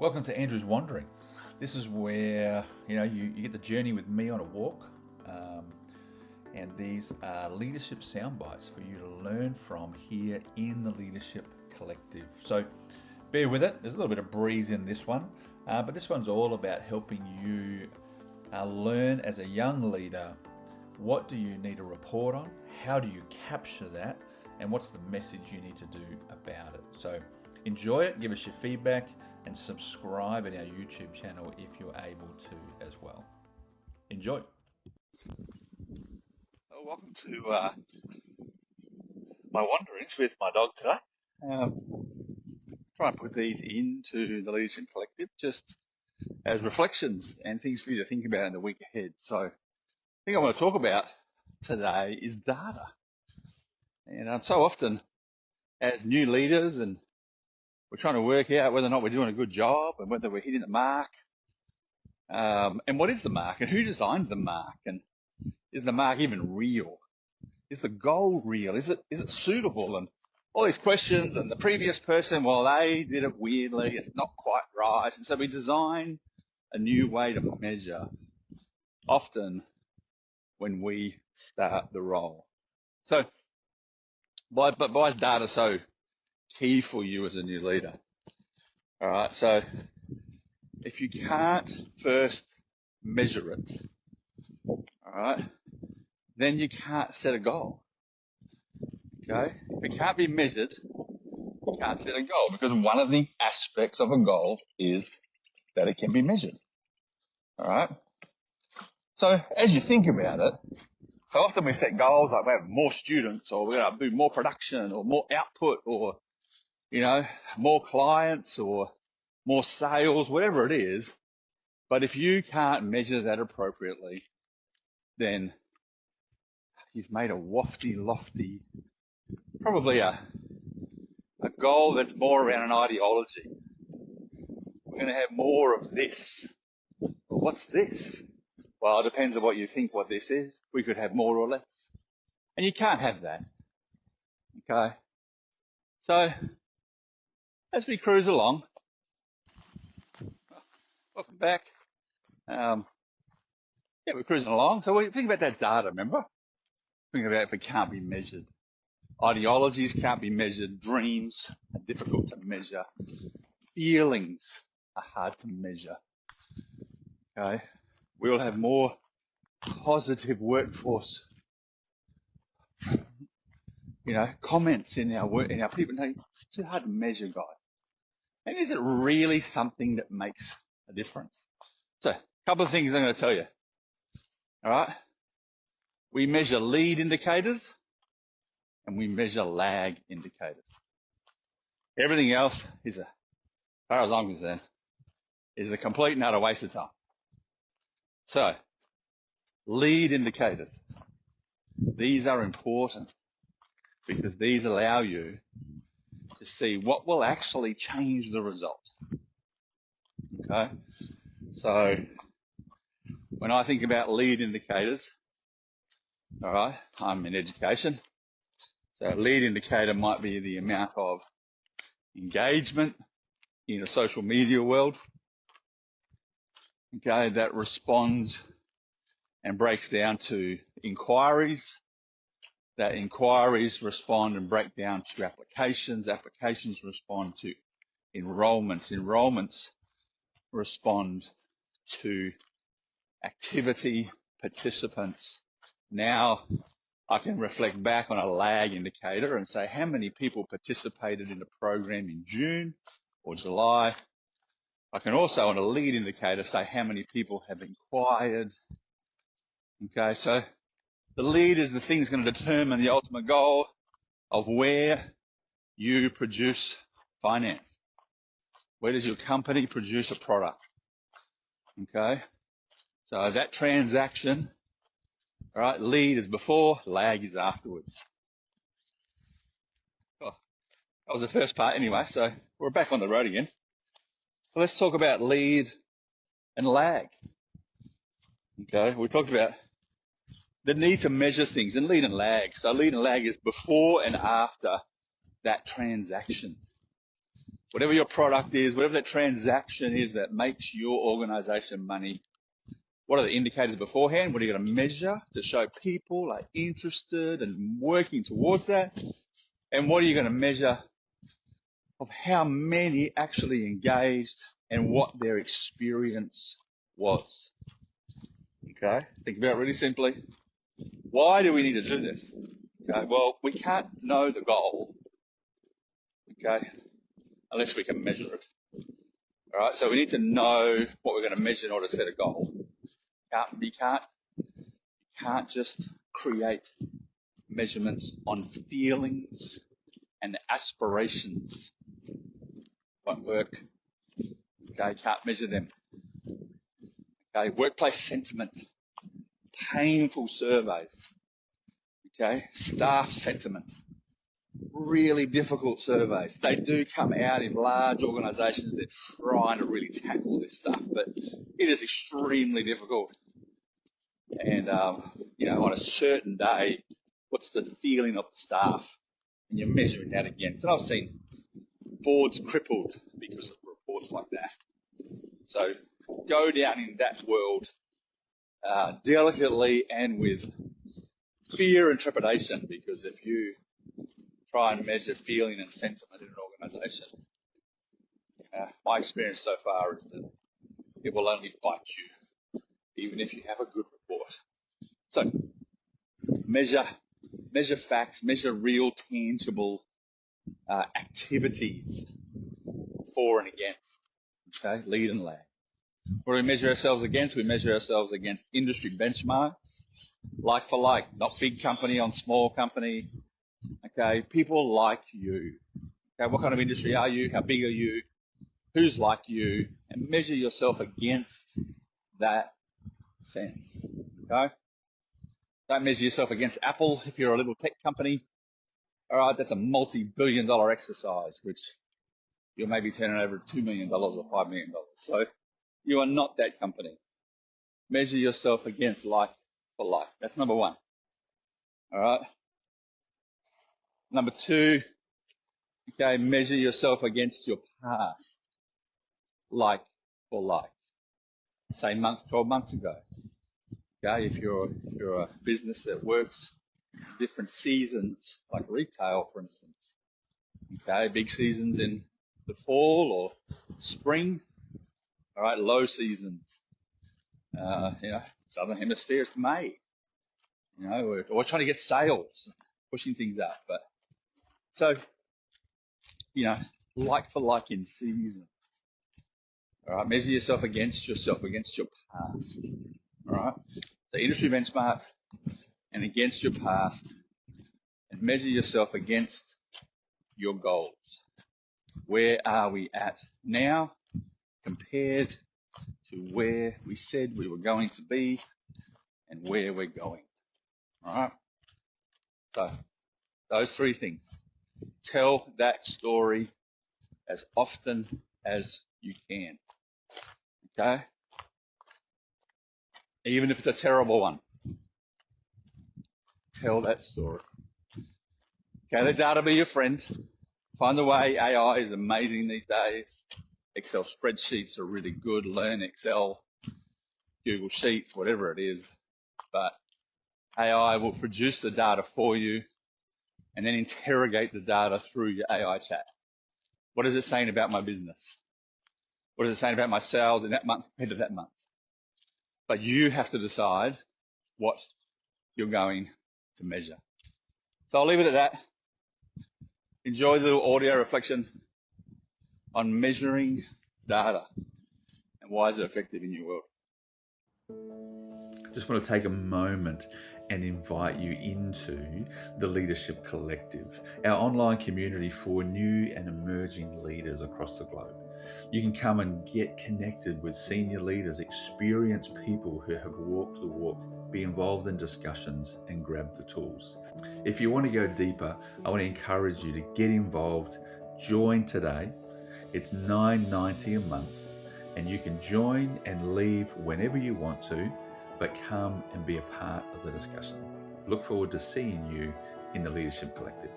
Welcome to Andrew's Wanderings. This is where you get the journey with me on a walk, and these are leadership sound bites for you to learn from here in the Leadership Collective. So bear with it. There's a little bit of breeze in this one, but this one's all about helping you learn as a young leader. What do you need to report on? How do you capture that? And what's the message you need to do about it? So enjoy it, give us your feedback, and subscribe in our YouTube channel if you're able to as well. Enjoy. Welcome to my wanderings with my dog today. Try and put these into the Leadership Collective just as reflections and things for you to think about in the week ahead. So the thing I want to talk about today is data. And so often as new leaders, and we're trying to work out whether or not we're doing a good job and whether we're hitting the mark. And what is the mark and who designed the mark? And is the mark even real? Is the goal real? Is it suitable? And all these questions, and the previous person, well, they did it weirdly. It's not quite right. And so we design a new way to measure often when we start the role. So why is data so key for you as a new leader? All right, so if you can't first measure it, all right, then you can't set a goal. Okay, if it can't be measured, you can't set a goal, because one of the aspects of a goal is that it can be measured. All right, so as you think about it, so often we set goals like we have more students, or we're going to do more production, or more output, or more clients, or more sales, whatever it is. But if you can't measure that appropriately, then you've made a lofty, probably a goal that's more around an ideology. We're going to have more of this. Well, what's this? Well, it depends on what you think what this is. We could have more or less. And you can't have that. Okay? So, as we cruise along, welcome back. We're cruising along. So we think about that data, remember? Think about if it can't be measured. Ideologies can't be measured. Dreams are difficult to measure. Feelings are hard to measure. Okay? We'll have more positive workforce, comments in our work, in our people. No, it's too hard to measure, guys. And is it really something that makes a difference? So, a couple of things I'm going to tell you. All right? We measure lead indicators and we measure lag indicators. Everything else is, as far as I'm concerned, is a complete and utter waste of time. So, lead indicators. These are important because these allow you to see what will actually change the result. Okay? So, when I think about lead indicators, all right, I'm in education. So a lead indicator might be the amount of engagement in a social media world, okay, that responds and breaks down to inquiries. That inquiries respond and break down to applications. Applications respond to enrollments. Enrollments respond to activity, participants. Now I can reflect back on a lag indicator and say how many people participated in the program in June or July. I can also, on a lead indicator, say how many people have inquired. Okay, so the lead is the thing that's going to determine the ultimate goal of where you produce finance. Where does your company produce a product? Okay, so that transaction, all right, lead is before, lag is afterwards. Oh, that was the first part anyway, so we're back on the road again. So let's talk about lead and lag. Okay, we talked about the need to measure things and lead and lag. So lead and lag is before and after that transaction. whatever your product is, whatever that transaction is that makes your organization money, what are the indicators beforehand? What are you going to measure to show people are interested and working towards that? And what are you going to measure of how many actually engaged and what their experience was? Okay, think about it really simply. Why do we need to do this? Okay, well, we can't know the goal, okay, unless we can measure it. All right, so we need to know what we're going to measure in order to set a goal. You can't just create measurements on feelings and aspirations. Won't work. Okay, can't measure them. Okay, workplace sentiment, painful surveys. Okay, staff sentiment, really difficult surveys. They do come out in large organisations. They're trying to really tackle this stuff, but it is extremely difficult. And, on a certain day, what's the feeling of the staff? And you're measuring that against. And I've seen boards crippled because of reports like that. So go down in that world delicately and with fear and trepidation, because if you try and measure feeling and sentiment in an organisation, my experience so far is that it will only bite you, even if you have a good report. So measure facts, measure real, tangible activities for and against. Okay, lead and lag. What do we measure ourselves against? We measure ourselves against industry benchmarks, like for like, not big company on small company. Okay, people like you. Okay, what kind of industry are you? How big are you? Who's like you? And measure yourself against that sense. Okay? Don't measure yourself against Apple if you're a little tech company. All right, that's a multi-billion-dollar exercise, which you'll maybe turn over $2 million or $5 million. So you are not that company. Measure yourself against like for like. That's number one. All right. Number two, okay, measure yourself against your past, like for like. Say 12 months ago. Okay, if you're a business that works different seasons, like retail, for instance. Okay, big seasons in the fall or spring. All right, low seasons. Southern Hemisphere is May. We're always trying to get sales, pushing things up. But so, like for like in season. All right, measure yourself against your past. All right, so industry benchmarks and against your past, and measure yourself against your goals. Where are we at now compared to where we said we were going to be and where we're going? All right, so those three things. Tell that story as often as you can. Okay? Even if it's a terrible one. Tell that story. Okay, let data be your friend. Find the way. AI is amazing these days. Excel spreadsheets are really good. Learn Excel, Google Sheets, whatever it is. But AI will produce the data for you and then interrogate the data through your AI chat. What is it saying about my business? What is it saying about my sales in that month compared to that month? But you have to decide what you're going to measure. So I'll leave it at that. Enjoy the little audio reflection on measuring data and why is it effective in your world. Just want to take a moment and invite you into the Leadership Collective, our online community for new and emerging leaders across the globe. You can come and get connected with senior leaders, experienced people who have walked the walk, be involved in discussions and grab the tools. If you want to go deeper, I want to encourage you to get involved. Join today. It's $9.90 a month and you can join and leave whenever you want to, but come and be a part of the discussion. Look forward to seeing you in the Leadership Collective.